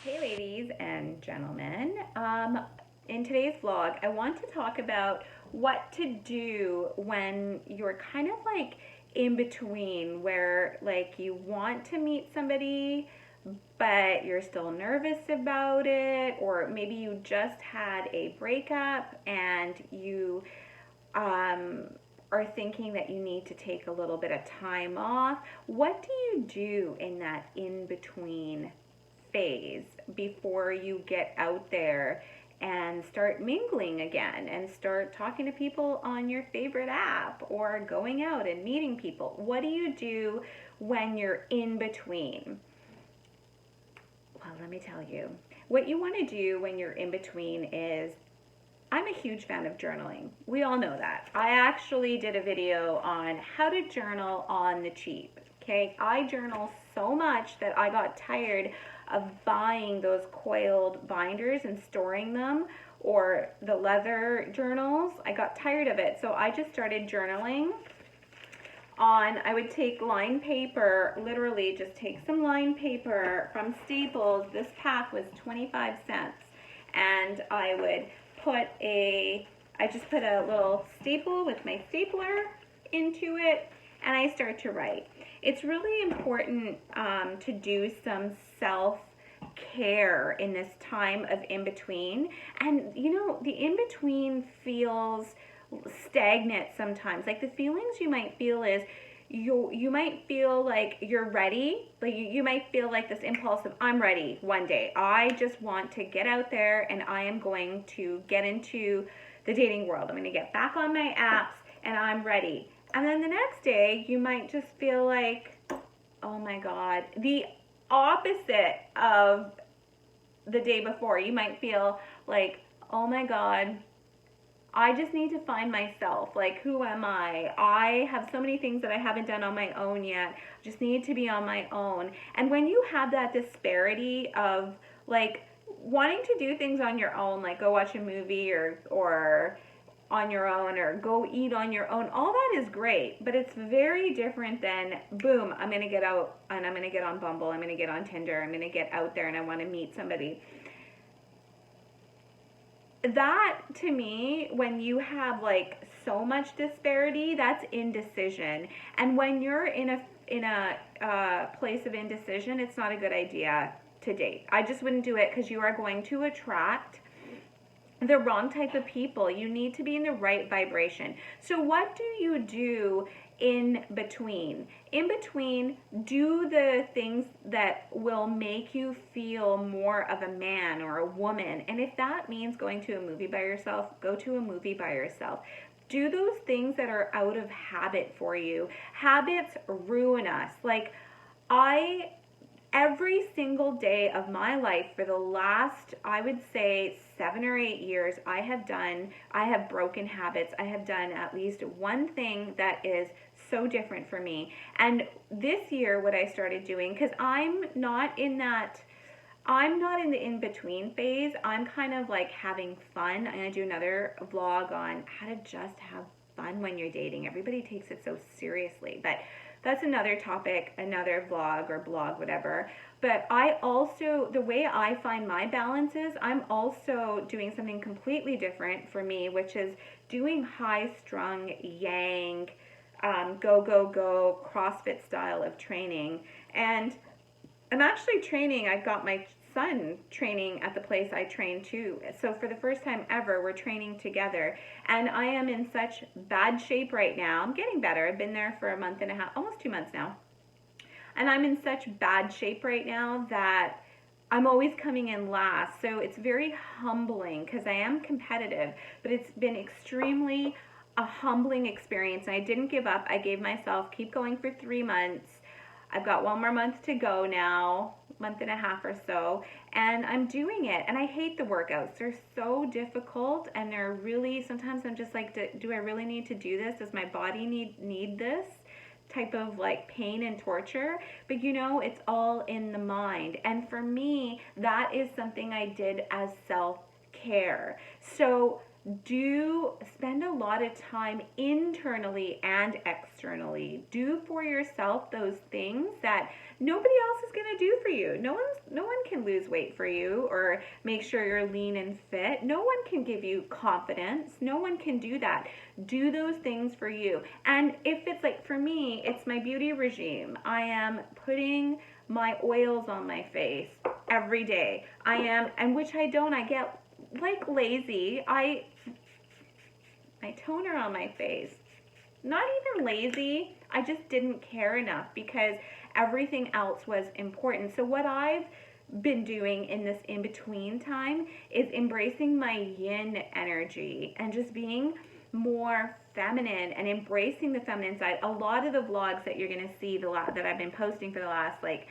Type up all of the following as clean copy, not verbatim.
Hey, ladies and gentlemen. In today's vlog, I want to talk about what to do when you're kind of like in between, where like you want to meet somebody, but you're still nervous about it, or maybe you just had a breakup and you um, are thinking that you need to take a little bit of time off. What do you do in that in between phase before you get out there and start mingling again and start talking to people on your favorite app or going out and meeting people? What do you do when you're in between? Well, let me tell you. What you want to do when you're in between is I'm a huge fan of journaling. We all know that. I actually did a video on how to journal on the cheap. Okay, I journal so much that I got tired of buying those coiled binders and storing them, or the leather journals. I got tired of it, so I just started journaling on, I would take lined paper, literally just take some lined paper from Staples. This pack was 25 cents. And I would I just put a little staple with my stapler into it, and I start to write. It's really important to do some self-care in this time of in-between. And you know, the in-between feels stagnant sometimes. Like the feelings you might feel is you might feel like you're ready. Like you might feel like this impulse of I'm ready one day. I just want to get out there and I am going to get into the dating world. I'm going to get back on my apps and I'm ready. And then the next day you might just feel like, oh my God, the opposite of the day before. You might feel like, oh my God, I just need to find myself. Like, who am I? I have so many things that I haven't done on my own yet. I just need to be on my own. And when you have that disparity of like wanting to do things on your own, like go watch a movie or on your own or go eat on your own, all that is great, but it's very different than boom, I'm going to get out and I'm going to get on Bumble, I'm going to get on Tinder, I'm going to get out there and I want to meet somebody. That to me, when you have like so much disparity, that's indecision. And when you're in a place of indecision, it's not a good idea to date. I just wouldn't do it, because you are going to attract the wrong type of people. You need to be in the right vibration. So what do you do in between? In between, do the things that will make you feel more of a man or a woman. And if that means going to a movie by yourself, go to a movie by yourself. Do those things that are out of habit for you. Habits ruin us. Like, I every single day of my life for the last, I would say, 7 or 8 years, I have broken habits. I have done at least one thing that is so different for me. And this year, what I started doing, because I'm not in the in-between phase. I'm kind of like having fun. I'm going to do another vlog on how to just have fun when you're dating. Everybody takes it so seriously, but that's another topic, another vlog or blog, whatever. But I also, the way I find my balance is I'm also doing something completely different for me, which is doing high-strung yang, go, go, go, CrossFit style of training. And I'm actually training. I've got my son training at the place I train too. So for the first time ever, we're training together. And I am in such bad shape right now. I'm getting better. I've been there for a month and a half, almost 2 months now. And I'm in such bad shape right now that I'm always coming in last. So it's very humbling, because I am competitive, but it's been extremely a humbling experience. And I didn't give up. I gave myself keep going for 3 months. I've got one more month to go now, month and a half or so, and I'm doing it. And I hate the workouts. They're so difficult, and they're really, sometimes I'm just like, do I really need to do this? Does my body need this type of like pain and torture? But you know, it's all in the mind. And for me, that is something I did as self-care. So do spend a lot of time internally and externally. Do for yourself those things that nobody else is going to do for you. No one can lose weight for you or make sure you're lean and fit. No one can give you confidence. No one can do that. Do those things for you. And if it's like for me, it's my beauty regime. I am putting my oils on my face every day. I am, and which I don't, I get like lazy. My toner on my face. Not even lazy, I just didn't care enough because everything else was important. So what I've been doing in this in-between time is embracing my yin energy and just being more feminine and embracing the feminine side. A lot of the vlogs that you're going to see that I've been posting for the last like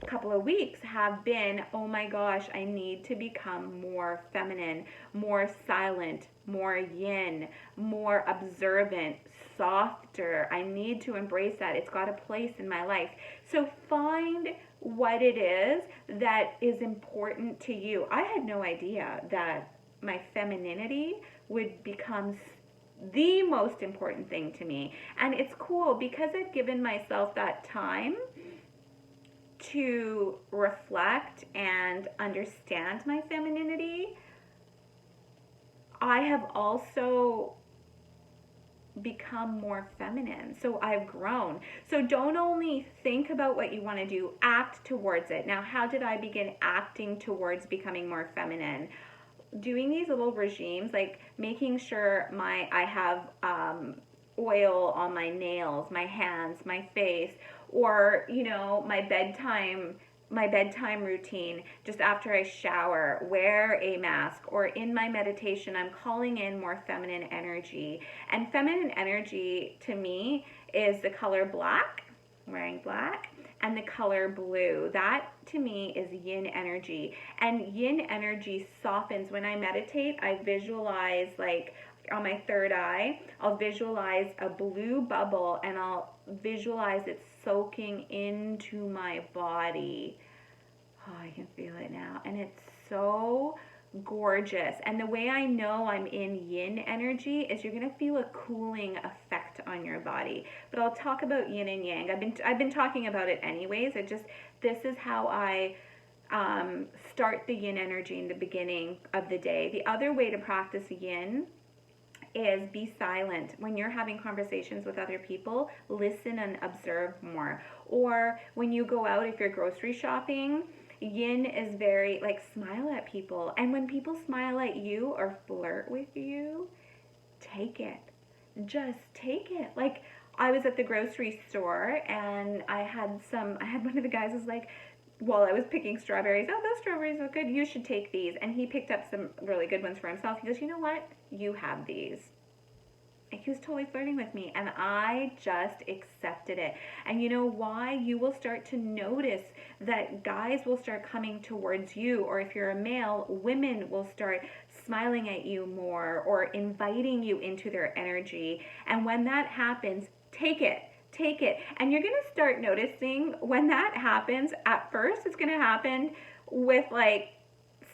couple of weeks have been, oh my gosh, I need to become more feminine, more silent, more yin, more observant, softer. I need to embrace that. It's got a place in my life. So find what it is that is important to you. I had no idea that my femininity would become the most important thing to me. And it's cool because I've given myself that time to reflect and understand my femininity. I have also become more feminine. So I've grown. So don't only think about what you want to do, act towards it. Now, how did I begin acting towards becoming more feminine? Doing these little regimes, like making sure I have oil on my nails, my hands, my face, or my bedtime routine. Just after I shower, wear a mask, or in my meditation, I'm calling in more feminine energy. And feminine energy to me is the color black, wearing black, and the color blue. That to me is yin energy. And yin energy softens. When I meditate, I visualize, like on my third eye, I'll visualize a blue bubble and I'll visualize it soaking into my body. Oh, I can feel it now. And it's so gorgeous. And the way I know I'm in yin energy is you're going to feel a cooling effect on your body. But I'll talk about yin and yang. I've been talking about it anyways. This is how I start the yin energy in the beginning of the day. The other way to practice yin is be silent. When you're having conversations with other people, listen and observe more. Or when you go out, if you're grocery shopping, yin is very, like, smile at people. And when people smile at you or flirt with you, take it. Just take it. Like, I was at the grocery store and I had one of the guys was like, while I was picking strawberries, oh, those strawberries are good, you should take these. And he picked up some really good ones for himself. He goes, you know what? You have these. And he was totally flirting with me, and I just accepted it. And you know why? You will start to notice that guys will start coming towards you, or if you're a male, women will start smiling at you more or inviting you into their energy. And when that happens, take it. Take it. And you're going to start noticing when that happens. At first, it's going to happen with like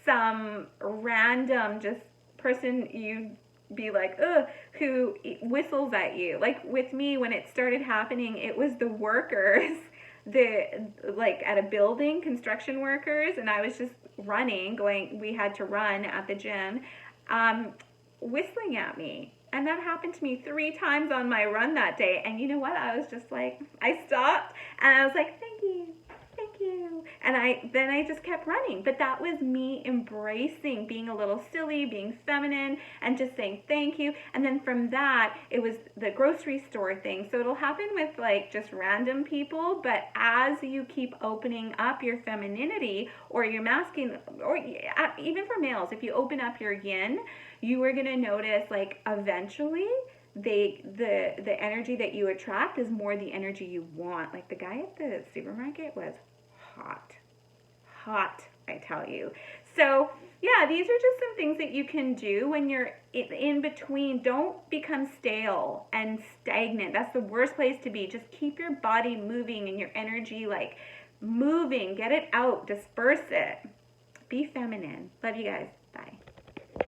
some random just person you be like, ugh, who whistles at you. Like with me, when it started happening, it was the workers, like at a building, construction workers, and I was just running, we had to run at the gym, whistling at me. And that happened to me 3 times on my run that day. And you know what? I was just like, I stopped and I was like, thank you. And then I just kept running. But that was me embracing being a little silly, being feminine, and just saying thank you. And then from that, it was the grocery store thing. So it'll happen with like just random people. But as you keep opening up your femininity or your masculine, or even for males, if you open up your yin, you are going to notice like eventually the energy that you attract is more the energy you want. Like the guy at the supermarket was hot, I tell you. So yeah, these are just some things that you can do when you're in between. Don't become stale and stagnant. That's the worst place to be. Just keep your body moving and your energy like moving. Get it out, disperse it. Be feminine. Love you guys.